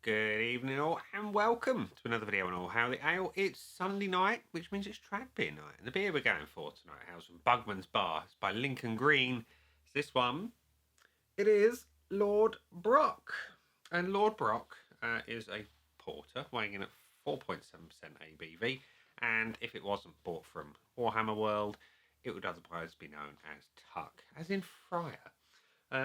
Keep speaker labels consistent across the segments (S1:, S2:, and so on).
S1: Good evening all and welcome to another video on All How the Ale. It's Sunday night, which means it's trad beer night. And the beer we're going for tonight hails from Bugman's Bar. It's by Lincoln Green. It's this one. It is Lord Brokk. And Lord Brokk is a porter weighing in at 4.7% ABV. And if it wasn't bought from Warhammer World, it would otherwise be known as Tuck, as in Friar.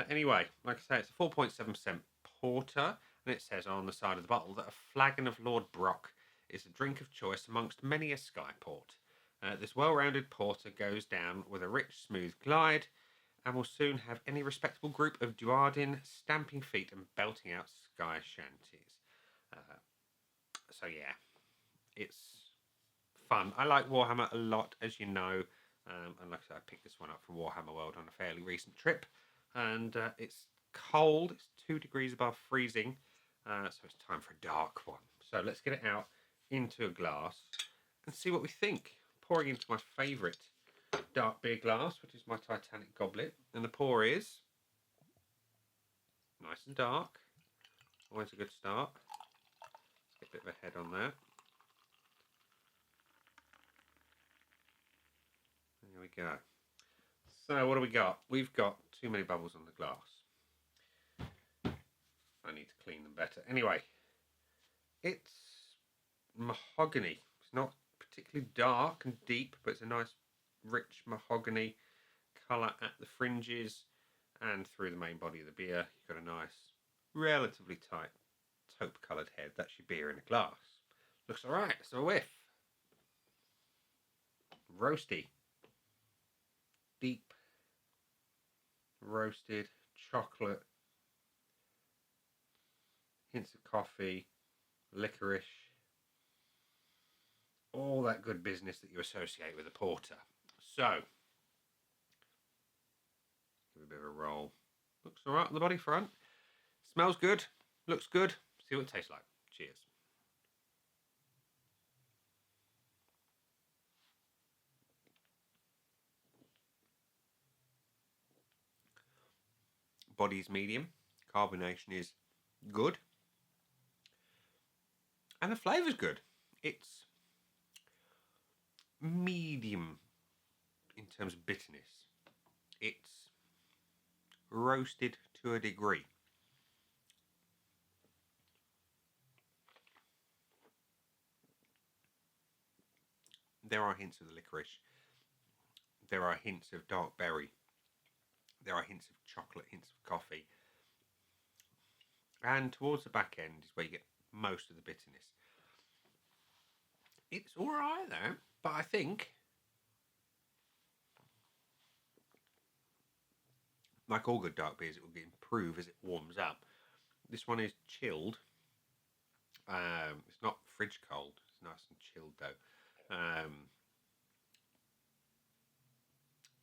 S1: Anyway, like I say, it's a 4.7% porter. And it says on the side of the bottle that a flagon of Lord Brokk is a drink of choice amongst many a skyport. This well-rounded porter goes down with a rich, smooth glide and will soon have any respectable group of Duardin stamping feet and belting out sky shanties. So yeah, it's fun. I like Warhammer a lot, as you know. And like I said, I picked this one up from Warhammer World on a fairly recent trip. And it's cold. It's 2 degrees above freezing. So it's time for a dark one. So let's get it out into a glass and see what we think. Pouring into my favourite dark beer glass, which is my Titanic goblet. And the pour is nice and dark. Always a good start. Let's get a bit of a head on there. There we go. So what do we got? We've got too many bubbles on the glass. I need to clean them better. Anyway, it's mahogany. It's not particularly dark and deep, but it's a nice, rich mahogany colour at the fringes and through the main body of the beer. You've got a nice, relatively tight, taupe-coloured head. That's your beer in a glass. Looks all right. So a whiff. Roasty. Deep. Roasted. Chocolate. Hints of coffee, licorice, all that good business that you associate with a porter. So, give it a bit of a roll. Looks all right on the body front. Smells good. Looks good. See what it tastes like. Cheers. Body's medium. Carbonation is good. And the flavour's good. It's medium in terms of bitterness. It's roasted to a degree. There are hints of the licorice. There are hints of dark berry. There are hints of chocolate, hints of coffee. And towards the back end is where you get most of the bitterness. It's alright though, but I think, like all good dark beers, it will improve as it warms up. This one is chilled. It's not fridge cold. It's nice and chilled though.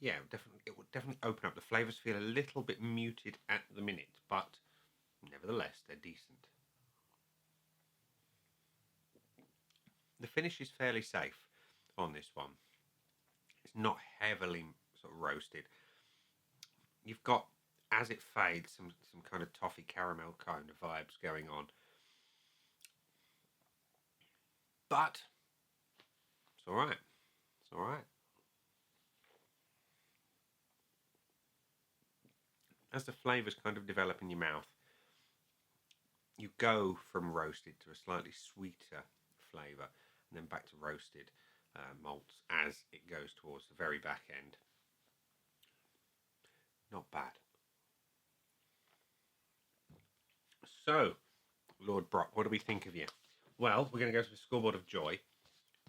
S1: Yeah, it will definitely open up. The flavours feel a little bit muted at the minute, but nevertheless, they're decent. The finish is fairly safe on this one. It's not heavily sort of roasted. You've got, as it fades, some kind of toffee caramel kind of vibes going on. But it's all right. It's all right. As the flavours kind of develop in your mouth, you go from roasted to a slightly sweeter flavour and then back to roasted malts as it goes towards the very back end. Not bad. So, Lord Brokk, what do we think of you? Well, we're going to go to the scoreboard of joy,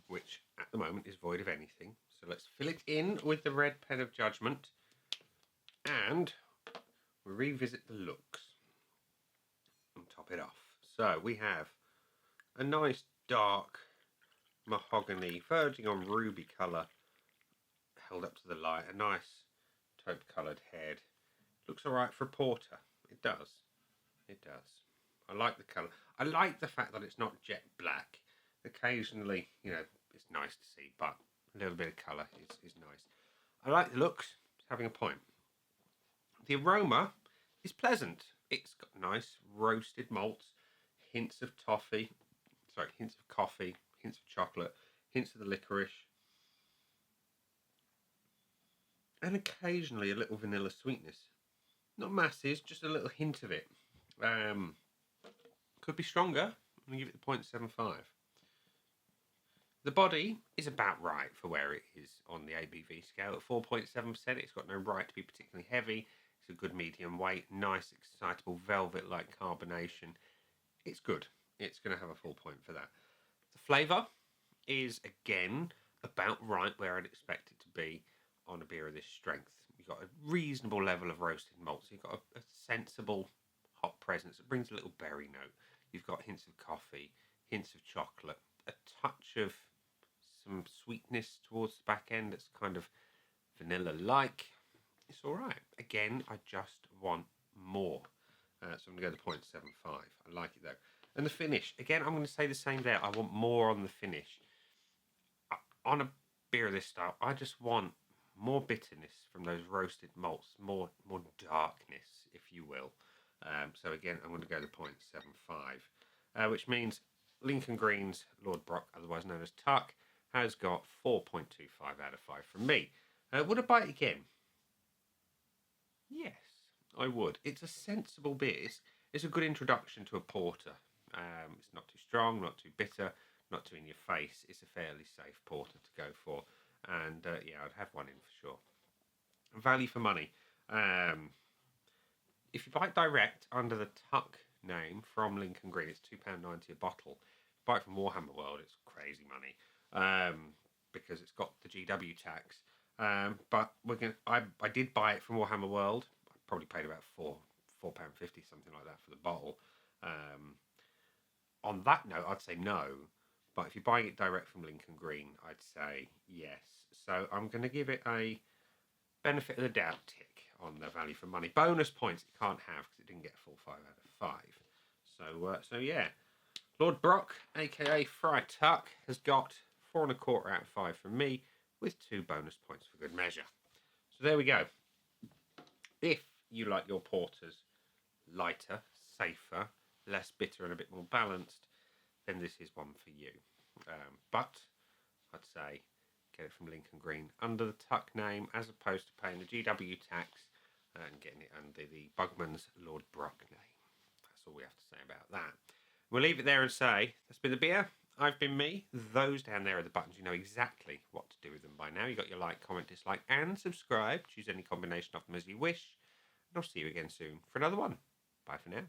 S1: which at the moment is void of anything. So let's fill it in with the red pen of judgment and we'll revisit the looks and top it off. So we have a nice dark mahogany, verging on ruby colour, held up to the light. A nice taupe coloured head. Looks alright for a porter. It does. It does. I like the colour. I like the fact that it's not jet black. Occasionally, you know, it's nice to see, but a little bit of colour is nice. I like the looks. It's having a point. The aroma is pleasant. It's got nice roasted malts, hints of toffee, hints of coffee, hints of chocolate, hints of the licorice, and occasionally a little vanilla sweetness. Not masses, just a little hint of it. Could be stronger. I'm going to give it the 0.75. The body is about right for where it is on the ABV scale. At 4.7%, it's got no right to be particularly heavy. It's a good medium weight, nice, excitable, velvet-like carbonation. It's good. It's going to have a full point for that. The flavour is, again, about right where I'd expect it to be on a beer of this strength. You've got a reasonable level of roasted malts. You've got a sensible hop presence. It brings a little berry note. You've got hints of coffee, hints of chocolate, a touch of some sweetness towards the back end that's kind of vanilla-like. It's all right. Again, I just want more. So I'm going to go to 0.75. I like it, though. And the finish. Again, I'm going to say the same there. I want more on the finish. On a beer of this style, I just want more bitterness from those roasted malts, more darkness, if you will. So again, I'm going to go to 0.75, which means Lincoln Green's Lord Brokk, otherwise known as Tuck, has got 4.25 out of 5 from me. Would I buy it again? Yes, I would. It's a sensible beer. It's a good introduction to a porter. It's not too strong, not too bitter, not too in your face. It's a fairly safe porter to go for. And yeah, I'd have one in for sure. Value for money. If you buy it direct under the Tuck name from Lincoln Green, it's £2.90 a bottle. If you buy it from Warhammer World, it's crazy money because it's got the GW tax. But I did buy it from Warhammer World. I probably paid about £4.50, something like that, for the bottle. On that note, I'd say no. But if you're buying it direct from Lincoln Green, I'd say yes. So I'm going to give it a benefit of the doubt tick on the value for money. Bonus points it can't have because it didn't get a full 5 out of 5. So yeah, Lord Brokk, aka Fry Tuck, has got 4.25 out of 5 from me, with 2 bonus points for good measure. So there we go. If you like your porters lighter, safer, less bitter and a bit more balanced, then this is one for you. But I'd say get it from Lincoln Green under the Tuck name as opposed to paying the GW tax and getting it under the Bugman's Lord Brokk name. That's all we have to say about that. We'll leave it there and say, that's been the beer. I've been me. Those down there are the buttons. You know exactly what to do with them by now. You've got your like, comment, dislike, and subscribe. Choose any combination of them as you wish. And I'll see you again soon for another one. Bye for now.